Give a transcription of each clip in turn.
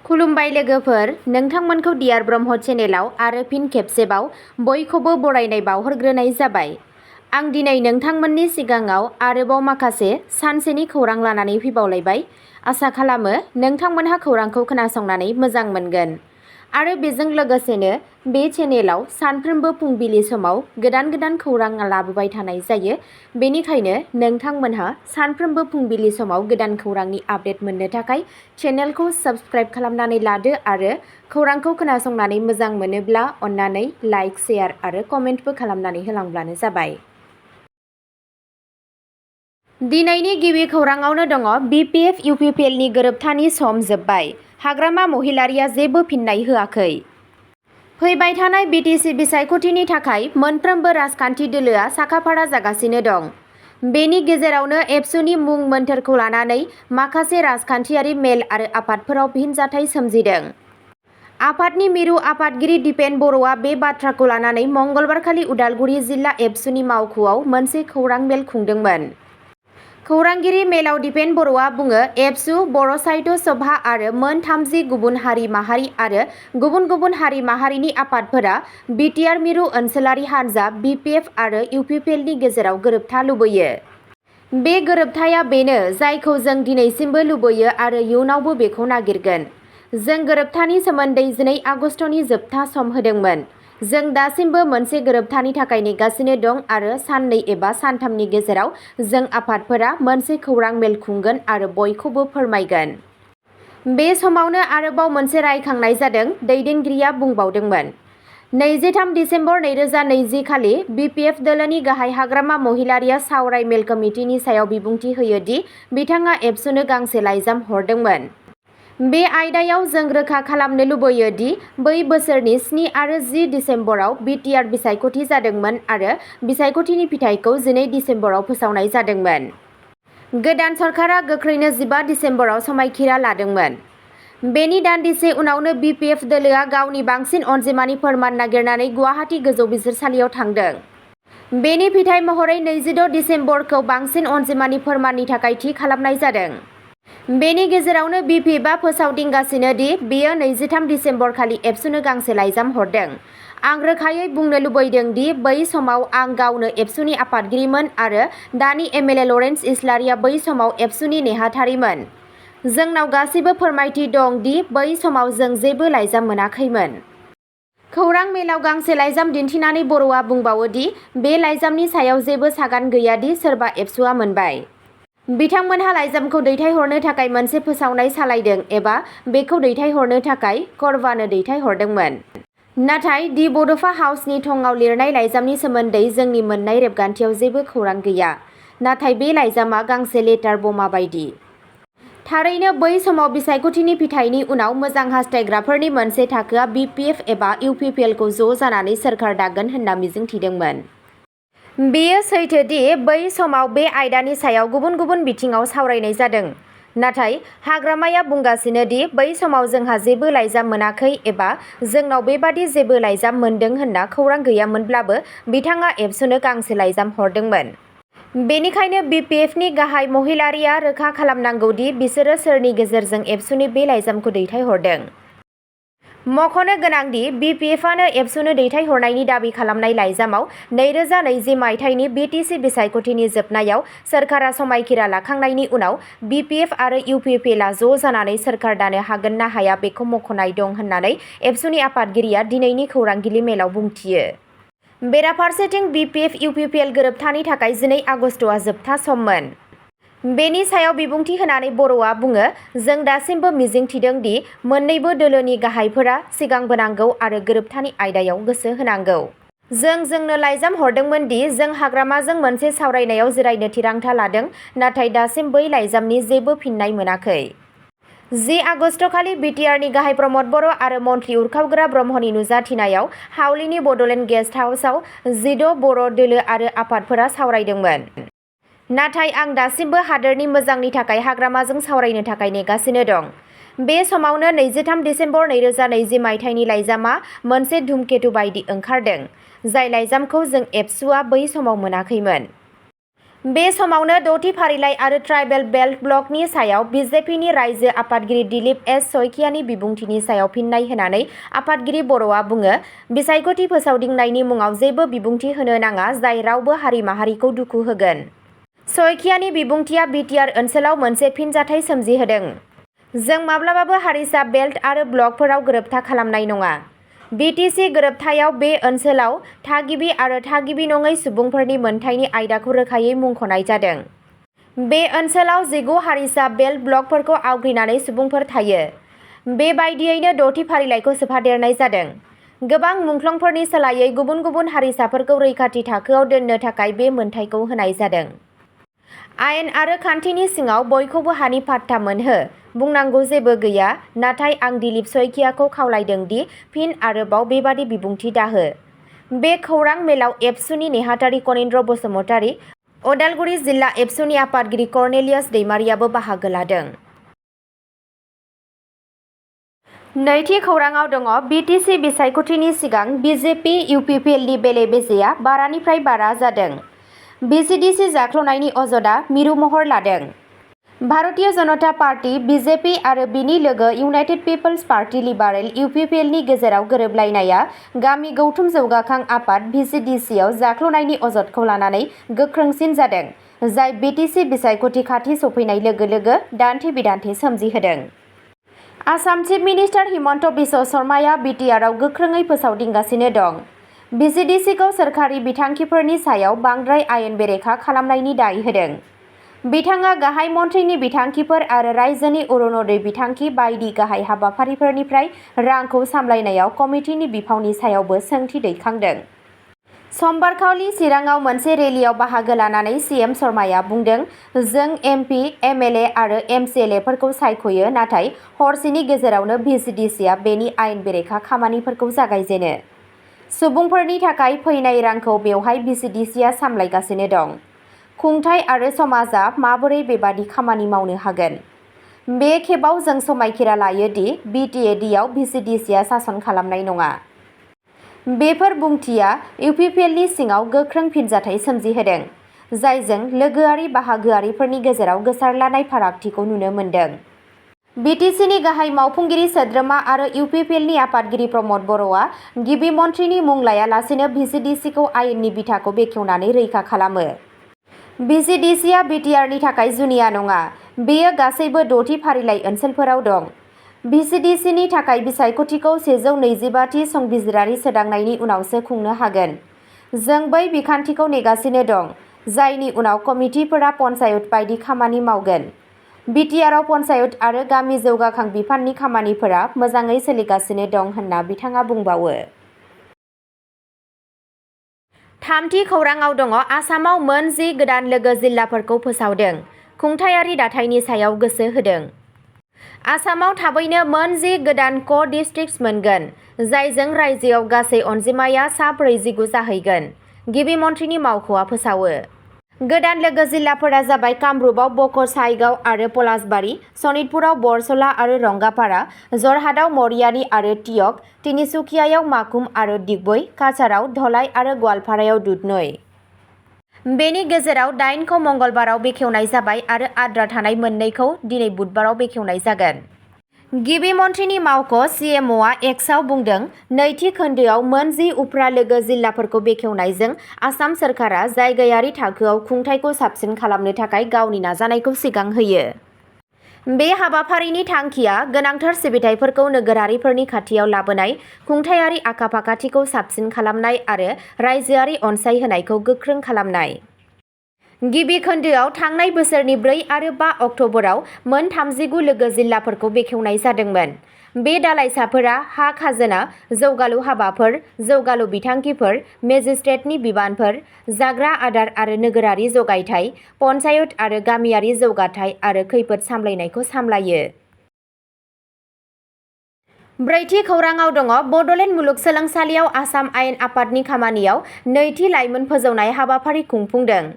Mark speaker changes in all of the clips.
Speaker 1: खुलुमबाय लोगोफोर, नोंथांमोनखौ डियार ब्रह्म चेनेलाव आरो फिन खेबसेबाव बयखौबो बरायनाय बावहरग्रोनाय जाबाय। आं दिनै नोंथांमोननि सिगाङाव आरोबाव माखासे सानसेनि खौरां लानानै फैबावलायबाय। आसा खालामो नोंथांमोनहा खौरांखौ खोनासंनानै मोजां मोनगोन। आरो बेजों लोगोसेनो बे चेनेलाव सानफ्रोमबो फुंबिलि समाव गोदान गोदान खौरां लाबोबाय थानाय जायो। बेनिखायनो नोंथांमोनहा सानफ्रोमबो फुंबिलि समाव गोदान खौरांनि आपडेट मोननो थाखाय चेनेलखौ साबस्क्राइब खालामनानै लादो आरो खौरांखौ खोनासंनानै मोजां मोनोब्ला अन्नानै लाइक, शेयार आरो कमेन्टबो खालामनानै होलांब्लानो जाबाय। दिनैनि गिबि खौराङावनो दङ बिपिएफ इउपिपिएलनि गोरोबथानि सम जोबबाय। हाग्रामा महिलारिया जेबो फिननाय होआखै। फैबाय थानाय बिटिसि बिसायख'थिनि थाखाय मोनफ्रोमबो राजखान्थि दोलोआ साखाफारा जागासिनो दं। बेनि गेजेरावनो एबसुनि मुं मोन्थोरखौ लानानै माखासे राजखान्थियारि मेल आरो आफादफोराव फिनजाथाय सोमजिदों। आफादनि मिरु आफादगिरि दिपेन बर'आ बे बाथ्राखौ लानानै मंगलबारखालि उदालगुरि जिल्ला एबसुनि मावख'आव मोनसे खौरां मेल खुंदोंमोन। खौरांगिरि मेलाव दिपेन बर'आ बुङो, एबसु, बर' साहित्य सभा आरो मोन 30 गुबुन हारि माहारि आरो गुबुन गुबुन हारि माहारिनि आफादफोरा बिटिआर मिरु ओनसोलारि हान्जा बिपिएफ आरो इउपिपिएलनि गेजेराव गोरोबथा लुबैयो। बे गोरोबथाया बेनो जायखौ जों दिनैसिमबो लुबैयो आरो इयुनावबो बेखौ नागिरगोन। जों गोरोबथानि सोमोन्दै 2 आगस्टनि जोबथा सम होदोंमोन। जों दासिमबो मोनसे गोरोबथानि थाखाय नेगासिनो दं आरो साननै एबा सानथामनि गेजेराव जों आफादफोरा मोनसे खौरां मेल खुंगोन आरो बयखौबो फोरमायगोन। बे समावनो आरोबाव मोनसे रायखांनाय जादों। दैदेनगिरिया बुंबावदोंमोन, 23 दिसेम्बर 2020 खालि बिपिएफ दोलोनि गाहाय हाग्रामा महिलारिया सावराय मेल कमिटिनि सायाव बिबुंथि होयो दि बिथाङा एबसुनो गांसे लाइजाम हरदोंमोन। बे आयदायाव जों रोखा खालामनो लुबैयो दि बै बोसोरनि 7 आरो 10 दिसेम्बराव बिटिआर बिसायख'थि जादोंमोन आरो बिसायख'थिनि फिथायखौ 12 दिसेम्बराव फोसावनाय जादोंमोन। गोदान सरकारा गोख्रैनो 15 दिसेम्बराव समायखिरा लादोंमोन। बेनि दान्दिसे उनावनो बिपिएफ दोलोआ गावनि बांसिन अनजिमानि फोरमान नागिरनानै गुवाहाटी गोजौ बिजिरसालियाव थांदों। बेनि फिथाय महरै 26 दिसेम्बरखौ बांसिन अनजिमानि फोरमाननि थाखाय थि खालामनाय जादों। बेनि गेजेरावनो बिपिएफआ फोसावदिंगासिनो दि बेयो 23 दिसेम्बर खालि एबसुनो गांसे लाइजाम हरदों। आं रोखायै बुंनो लुबैदों दि बै समाव आं गावनो एबसुनि आफादगिरिमोन आरो दानि एमएलए लरेन्स इस्लारिया बै समाव एबसुनि नेहाथारिमोन। जोंनाव गासैबो फोरमायथि दं दि बै समाव जों जेबो लाइजाम मोनाखैमोन। खौरां मेलाव गांसे लाइजाम दिन्थिनानै बर'आ बुंबावो दि बे लाइजामनि सायाव जेबो सागान गैया दि सोरबा एबसुआ मोनबाय। बिथांमोनहा लाइजामखौ दैथायहरनो थाखाय मोनसे फोसावनाय सालायदों एबा बेखौ दैथायहरनो थाखाय करवानो दैथायहरदोंमोन। नाथाय दि बड'फा हाउसनि थंआव लिरनाय लाइजामनि सोमोन्दै जोंनि मोन्नाय रेबगान्थियाव जेबो खौरां गैया। नाथाय बे लाइजामआ गांसे लेटार बमा बायदि। थारैनो बै समाव बिसायख'थिनि फिथायनि उनाव मोजां हास्थायग्राफोरनि मोनसे थाखोआ बिपिएफ एबा इउपिपिएलखौ ज' जानानै सोरखार दागोन होनना मिजिंथिदोंमोन। बेयो सैथो दि बै समाव बे आयदानि सायाव गुबुन गुबुन बिथिङाव सावरायनाय जादों। नाथाय हाग्रामाया बुंगासिनो दि बै समाव जोंहा जेबो लाइजाम मोनाखै एबा जोंनाव बेबादि जेबो लाइजाम मोनदों होनना खौरां गैयामोनब्लाबो बिथाङा एबसुनो गांसे लाइजाम हरदोंमोन। बेनिखायनो बिपिएफनि गाहाय महिलारिया रोखा खालामनांगौ दि बिसोरो सोरनि गेजेरजों एबसुनि बे लाइजामखौ दैथायहरदों। मख'नो गोनांदि बिपिएफआनो एबसुनो दैथायहरनायनि दाबि खालामनाय लाइजामाव 2020 मायथाइनि बिटिसि बिसायख'थिनि जोबनायाव सोरखारा समायखिरा लाखांनायनि उनाव बिपिएफ आरो इउपिपिएलआ ज' जानानै सोरखार दानो हागोन ना हाया बेखौ मख'नाय दं होननानै एबसुनि आफादगिरिया दिनैनि खौरांगिरि मेलाव बुंथियो। बेराफारसेथिं बिपिएफ इउपिपिएल गोरोबथानि थाखाय 12 आगस्टआ जोबथा सममोन। बेनि सायाव बिबुंथि होनानै बर'आ बुङो, जों दासिमबो मिजिंथिदों दि मोन्नैबो दोलोनि गाहायफोरा सिगांबोनांगौ आरो गोरोबथानि आयदायाव गोसो होनांगौ। जोंनो लाइजाम हरदोंमोन दि जों हाग्रामाजों मोनसे सावरायनायाव जिरायनो थिरांथा लादों, नाथाय दासिम बै लाइजामनि जेबो फिननाय मोनाखै। 10 आगस्टखालि बिटिआरनि गाहाय प्रमद बर' आरो मन्थ्रि उरखावग्रा ब्रह्मनि नुजाथिनायाव हावलिनि बड'लेण्ड गेस्ट हाउसआव 16 बर' दोलो आरो आफादफोरा सावरायदोंमोन। नाथाय आं दासिमबो हादोरनि मोजांनि थाखाय हाग्रामाजों सावरायनो थाखाय नेगासिनो दं। बे समावनो 23 दिसेम्बर 2020 मायथाइनि लाइजामा मोनसे धुमकेतु बायदि ओंखारदों, जाय लाइजामखौ जों एबसुआ बै समाव मोनाखैमोन। बे समावनो द'थि फारिलाइ आरो ट्राइबेल बेल्ट ब्लकनि सायाव बिजेपिनि रायजो आफादगिरि दिलीप एस शइकियानि बिबुंथिनि सायाव फिन्नाय होनानै आफादगिरि बर'आ बुङो, बिसायख'थि फोसावदिंनायनि मुङाव जेबो बिबुंथि होनो नाङा जाय रावबो हारि माहारिखौ दुखु होगोन। शइकियानि बिबुंथिया बिटिआर ओनसोलाव मोनसे फिनजाथाय सोमजिहोदों। जों माब्लाबाबो हारिसा बेल्ट आरो ब्लकफोराव गोरोबथा खालामनाय नङा। बिटिसि गोरोबथायाव बे ओनसोलाव थागिबि आरो थागिबि नङै सुबुंफोरनि मोनथायनि आयदाखौ रोखायै मुंख'नाय जादों। बे ओनसोलाव 19 हारिसा बेल्ट ब्लकफोरखौ आवग्रिनानै सुबुंफोर थायो। बेबायदियैनो द'थि फारिलाइखौ सोफादेरनाय जादों। गोबां मुंख्लंफोरनि सोलायै गुबुन गुबुन हारिसाफोरखौ रैखाथि थाखोआव दोननो थाखाय बे मोनथायखौ होनाय जादों। आयेन आरो खान्थिनि सिङाव बयखौबो हानि पाट्टा मोनहो बुंनांगौ जेबो गैया, नाथाय आं दिलीप शइकियाखौ खावलायदों दि फिन आरोबाव बेबादि बिबुंथि दाहो। बे खौरां मेलाव एबसुनि नेहाथारि कनिन्द्र बसुमतारी, अदालगुरि जिल्ला एबसुनि आफादगिरि कर्नेलियास दैमारियाबो बाहागो लादों। नैथि खौराङाव दङ बिटिसि बिसायख'थिनि सिगां बिजेपि इउपिपिएलनि बेले-बेजेआ बारानिफ्राय बारा जादों। भिसिडिसि जाख्ल'नायनि अजदआ मिरु महर लादों। भारतीय जनता पार्टी बिजेपि आरो बिनि लोगो इउनाइटेड पिपल्स पार्टी लिबारेल इउपिपिएलनि गेजेराव गोरोबलायनाया गामि गौथुम जौगाखां आफाद भिसिडिसिआव जाख्ल'नायनि अजदखौ लानानै गोख्रोंसिन जादों, जाय बिटिसि बिसायख'थि खाथि सफैनाय लोगो लोगो दान्थे-बिदान्थे सोमजिहोदों। आसाम चिफ मिनिस्टार हिमन्त बिश्व शर्माया बिटिआरआव गोख्रोङै फोसावदिंगासिनो दं। भिसिडिसिखौ सोरखारि बिथांखिफोरनि सायाव बांद्राय आयेन बेरेखा खालामनायनि दाय होदों। बिथाङा गाहाय मन्थ्रिनि बिथांखिफोर आरो रायजोनि अरुण'दय बिथांखि बायदि गाहाय हाबाफारिफोरनिफ्राय रांखौ सामलायनायाव कमिटिनि बिफावनि सायावबो सोंथि दैखांदों। समबारखालि चिराङाव मोनसे रेलियाव बाहागो लानानै सिएम शर्माया बुंदों, जों एमपि, एमएलए आरो एमसिएलएफोरखौ सायख'यो, नाथाय हरसेनि गेजेरावनो भिसिडिसिआ बेनि आयेन बेरेखा खामानिफोरखौ जागायजेनो। सुबुंफोरनि थाखाय फैनाय रांखौ बेवहाय भिसिडिसिआ सामलायगासिनो दं। खुंथाय आरो समाजआ माबोरै बेबादि खामानि मावनो हागोन? बे खेबाव जों समायखिरा लायो दि बिटिएडिआव भिसिडिसिआ सासन खालामनाय नङा। बेफोर बुंथिया इउपिपिएलनि सिङाव गोख्रों फिनजाथाय सोमजिहोदों, जायजों लोगोआरि बाहागोआरिफोरनि गेजेराव गोसारलानाय फारागथिखौ नुनो मोन्दों। बिटिसिनि गाहाय मावफुंगिरि सोद्रोमा आरो इउपिपिएलनि आफादगिरि प्रमद बर'आ गिबि मन्थ्रिनि मुं लायालासेनो भिसिडिसिखौ आयेननि बिथाखौ बेखेवनानै रैखा खालामो। भिसिडिसिआ बिटिआरनि थाखाय जुनिया नङा, बेयो गासैबो द'थि फारिलाइ ओनसोलफोराव दं। भिसिडिसिनि थाखाय बिसायख'थिखौ 125थि संबिजिरारि सोदांनायनि उनावसो खुंनो हागोन। जों बै बिखान्थिखौ नेगासिनो दं, जायनि उनाव कमिटिफोरा पन्चायत बायदि खामानि मावगोन। बिटिआरआव पन्चायत आरो गामि जौगाखां बिफाननि खामानिफोरा मोजाङै सोलिगासिनो दं होनना बिथाङा बुंबावो। थामथि खौराङाव दङ आसामाव मोन 10 गोदान लोगो जिल्लाफोरखौ फोसावदों, खुंथायारि दाथायनि सायाव गोसो होदों। आसामाव थाबैनो मोन 10 गोदान क'-डिस्ट्रिक्टस मोनगोन, जायजों रायजोआव गासै अनजिमाया सा 49 जाहैगोन, गिबि मन्थ्रिनि मावख'आ फोसावो। गोदान लोगो जिल्लाफोरा जाबाय कामरुपआव बक'साइगाव आरो पलासबारि, सनितपुराव बरसला आरो रंगापारा, जरहाटआव मरियानी आरो टियक, तिनिसुकियायाव माकुम आरो दिगबय, काछाराव धलाई आरो गवालपारायाव दुधनৈ। बेनि गेजेराव 8खौ मंगलबाराव बेखेवनाय जाबाय आरो आद्रा थानाय मोननैखौ दिनै बुधबाराव बेखेवनाय जागोन। गिबि मन्थ्रिनि मावख' सिएमअ'आ एक्सआव बुंदों, नैथि खोन्दोआव मोन 10 उफ्रा लोगो जिल्लाफोरखौ बेखेवनायजों आसाम सोरखारा जायगायारि थाखोआव खुंथायखौ साबसिन खालामनो थाखाय गावनि नाजानायखौ सिगां होयो। बे हाबाफारिनि थांखिया गोनांथार सिबिथाइफोरखौ नोगोरारिफोरनि खाथियाव लाबोनाय, खुंथायारि आखा-फाखाथिखौ साबसिन खालामनाय आरो रायजोआरि अनसायहोनायखौ गोख्रों खालामनाय। गिबि खोन्दोआव थांनाय बोसोरनि 4 आरो 5 अक्ट'बराव मोन 39 लोगो जिल्लाफोरखौ बेखेवनाय जादोंमोन। बे दालाइसाफोरा हा खाजोना, जौगालु हाबाफोर, जौगालु बिथांखिफोर, मेजिस्ट्रेटनि बिबानफोर, जाग्रा आदार आरो नोगोरारि जगायथाय, पन्चायत आरो गामियारि जौगाथाय आरो खैफोद सामलायनायखौ सामलायो। ब्रैथि खौराङाव दङ बड'लेण्ड मुलुगसोलोंसालियाव आसाम आयेन आफादनि खामानियाव नैथि लाइमोन फोजौनाय हाबाफारि खुंफुंदों।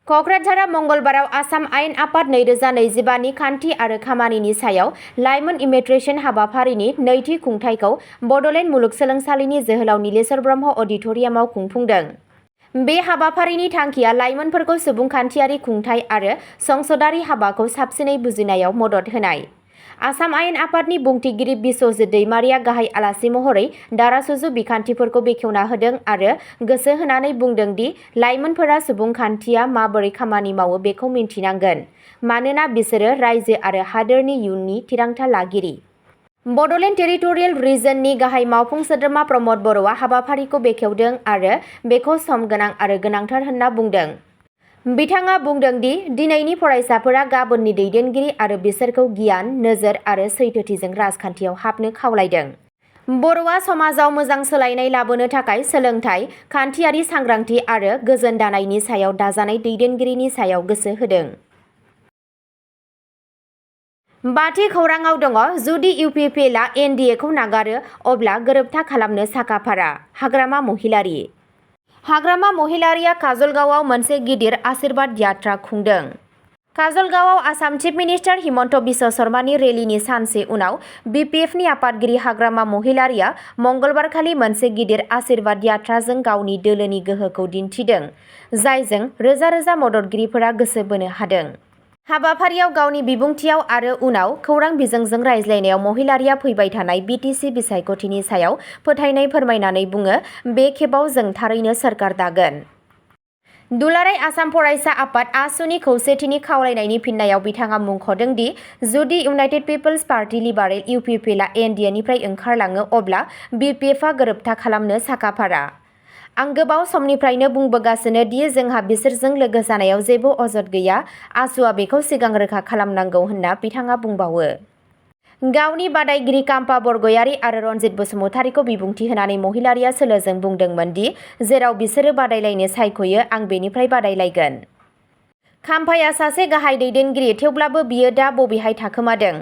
Speaker 1: क'क्राझाराव मंगलबाराव आसाम आयेन आफाद 2025 नि खान्थि आरो खामानिनि सायाव लाइमोन इमेट्रेशन हाबाफारिनि नैथि खुंथायखौ बड'लेण्ड मुलुगसोलोंसालिनि जोहोलाव नीलेश्वर ब्रह्म अडिट'रियामाव खुंफुंदों। बे हाबाफारिनि थांखिया लाइमोनफोरखौ सुबुंखान्थियारि खुंथाय आरो संसदारि हाबाखौ साबसिनै बुजिनायाव मदद होनाय। आसाम आयेन आफादनि बुंथिगिरि बिस्वजित दैमारिया गाहाय आलासि महरै दारासुजु बिखान्थिफोरखौ बेखेवना होदों आरो गोसो होनानै बुंदों दि लाइमोनफोरा सुबुंखान्थिया माबोरै खामानि मावो बेखौ मिन्थिनांगोन, मानोना बिसोरो रायजो आरो हादोरनि इयुननि थिरांथा लागिरि। बड'लेण्ड टेरिटरियेल रिजननि गाहाय मावफुं सोद्रोमा प्रमद बर'आ हाबाफारिखौ बेखेवदों आरो बेखौ सम गोनां आरो गोनांथार होनना बुंदों। बिथाङा बुंदों दि दिनैनि फरायसाफोरा गाबोननि दैदेनगिरि आरो बिसोरखौ गियान, नोजोर आरो सैथोथिजों राजखान्थियाव हाबनो खावलायदों। बर'आ समाजाव मोजां सोलायनाय लाबोनो थाखाय सोलोंथाइ, खान्थियारि सांग्रांथि आरो गोजोन दानायनि सायाव दाजानाय दैदेनगिरिनि सायाव गोसो होदों। बाथि खौराङाव दङ जुदि इउपिपिएलआ एनडिएखौ नागारो अब्ला गोरोबथा खालामनो साखाफारा। हाग्रामा महिलारी। हाग्रामा महिलारीया काजलगावआव मोनसे गिदिर आशीर्बाद यात्रा खुंदों। काजलगावआव आसाम चिफ मिनिस्टार हिमन्त बिश्व शर्मानि रेलीनि सानसे उनाव बिपिएफनि आफादगिरि हाग्रामा महिलारीया मंगलबारखालि मोनसे गिदिर आशीर्बाद यात्राजों गावनि दोलोनि गोहोखौ दिन्थिदों, जायजों रोजा रोजा मददगिरिफोरा गोसो बोनो हादों। हाबाफारियाव गावनि बिबुंथियाव आरो उनाव खौरां बिजोंजों रायज्लायनायाव महिलारीया फैबाय थानाय बिटिसि बिसायख'थिनि सायाव फोथायनाय फोरमायनानै बुङो, बे खेबाव जों थारैनो सोरखार दागोन। दुलाराय आसाम फरायसा आफाद आसुनि खौसेथिनि खावलायनायनि फिननायाव बिथाङा मुंख'दों दि जुदि इउनाइटेड पिपल्स पार्टी लिबारेल इउपिपिएलआ एनडिएनिफ्राय ओंखारलाङो अब्ला बिपिएफआ गोरोबथा खालामनो साखाफारा। आं गोबाव समनिफ्रायनो बुंबोगासिनो दि जोंहा बिसोरजों लोगो जानायाव जेबो अजद गैया, आसुआ बेखौ सिगां रोखा खालामनांगौ होनना बिथाङा बुंबावो। गावनि बादायगिरि काम्पा बरगयारी आरो रनजित बसुमतारीखौ बिबुंथि होनानै महिलारीया सोलोजों बुंदोंमोन दि जेराव बिसोरो बादायलायनो सायख'यो आं बेनिफ्राय बादायलायगोन। काम्पाया सासे गाहाय दैदेनगिरि, थेवब्लाबो बियो दा बबेहाय थाखोमादों?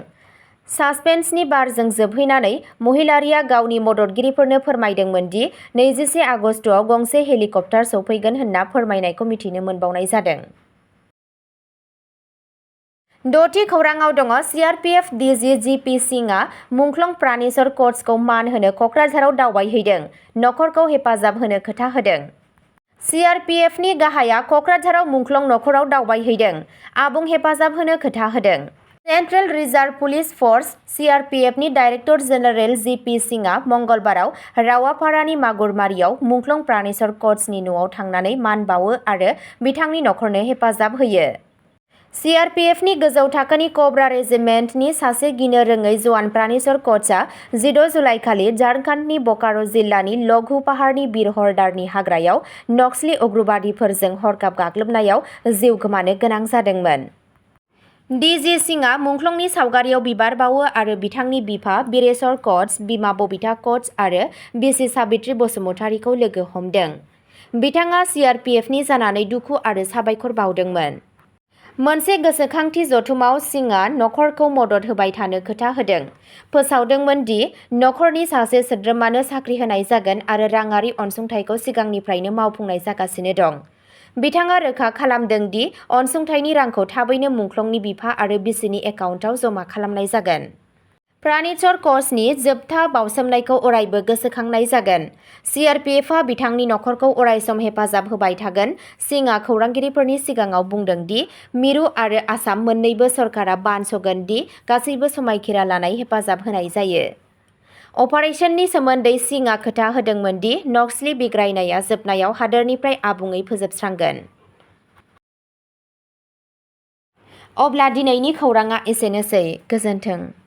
Speaker 1: सासपेन्सनि बारजों जोबहैनानै महिलारीया गावनि मददगिरिफोरनो फोरमायदोंमोन दि 21 आगस्तआव गंसे हेलिकप्टार सौफैगोन होनना फोरमायनायखौ मिथिनो मोनबावनाय जादों। द'थि खौराङाव दङ सिआरपिएफ डिजि जिपि सिंहआ मुंख्लं प्राणेश्वर क'ट्सखौ मान होनो क'क्राझाराव दावबायहैदों, नखरखौ हेफाजाब होनो खोथा होदों। सिआरपिएफनि गाहाया क'क्राझाराव मुंख्लं नखराव दावबायहैदों, आबुं हेफाजाब होनो खोथा होदों। सेन्ट्रेल रिजार्भ पुलिस फर्स सिआरपिएफनि डाइरेक्टर जेनेरेल जिपि सिंहआ मंगलबाराव रावापारानि मागुरमारियाव मुंख्लं प्राणेश्वर क'ट्सनि न'आव थांनानै मान बावो आरो बिथांनि नखरनो हेफाजाब होयो। सिआरपिएफनि गोजौ थाखोनि क'ब्रा रेजिमेन्टनि सासे गिनो रोङै जवान प्राणेश्वर क'ट्सआ 16 जुलाइखालि झारखन्डनि बोकारो जिल्लानि लघु पाहारनि बिरहरदारनि हाग्रायाव नक्सली उग्रबादिफोरजों हरखाब गाग्लोबनायाव जिउ गोमानो गोनां जादोंमोन। डिजि सिंहआ मुंख्लंनि सावगारियाव बिबार बावो आरो बिथांनि बिफा बिरेश्वर क'ट्स, बिमा बबिता क'ट्स आरो बिसि साबित्री बसुमतारीखौ लोगो हमदों। बिथाङा सिआरपिएफनि जानानै दुखु आरो साबायखर बावदोंमोन। मोनसे गोसोखांथि जथुमाव सिंहआ नखरखौ मदद होबाय थानो खोथा होदों, फोसावदोंमोन दि नखरनि सासे सोद्रोमानो साख्रि होनाय जागोन आरो राङारि अनसुंथाइखौ सिगांनिफ्रायनो मावफुंनाय जागासिनो दं। बिथाङा रोखा खालामदों दि अनसुंथाइनि रांखौ थाबैनो मुंख्लंनि बिफा आरो बिसिनि एकाउन्टआव जमा खालामनाय जागोन। प्राणेश्वर क'ट्सनि जोबथा बावसोमनायखौ अरायबो गोसोखांनाय जागोन। सिआरपिएफआ बिथांनि नखरखौ अरायसम हेफाजाब होबाय थागोन। सिंहआ खौरांगिरिफोरनि सिगाङाव बुंदों दि मिरु आरो आसाम मोन्नैबो सरकारा बानस'गोन दि गासैबो समायखिरा लानाय हेफाजाब होनाय जायो। अपारेशननि सोमोन्दै सिंहआ खोथा होदोंमोन दि नक्सली बिग्रायनाया जोबनायाव हादोरनिफ्राय आबुङै फोजोबस्रांगोन। अब्ला दिनैनि खौराङा एसेनोसै, गोजोन्थों।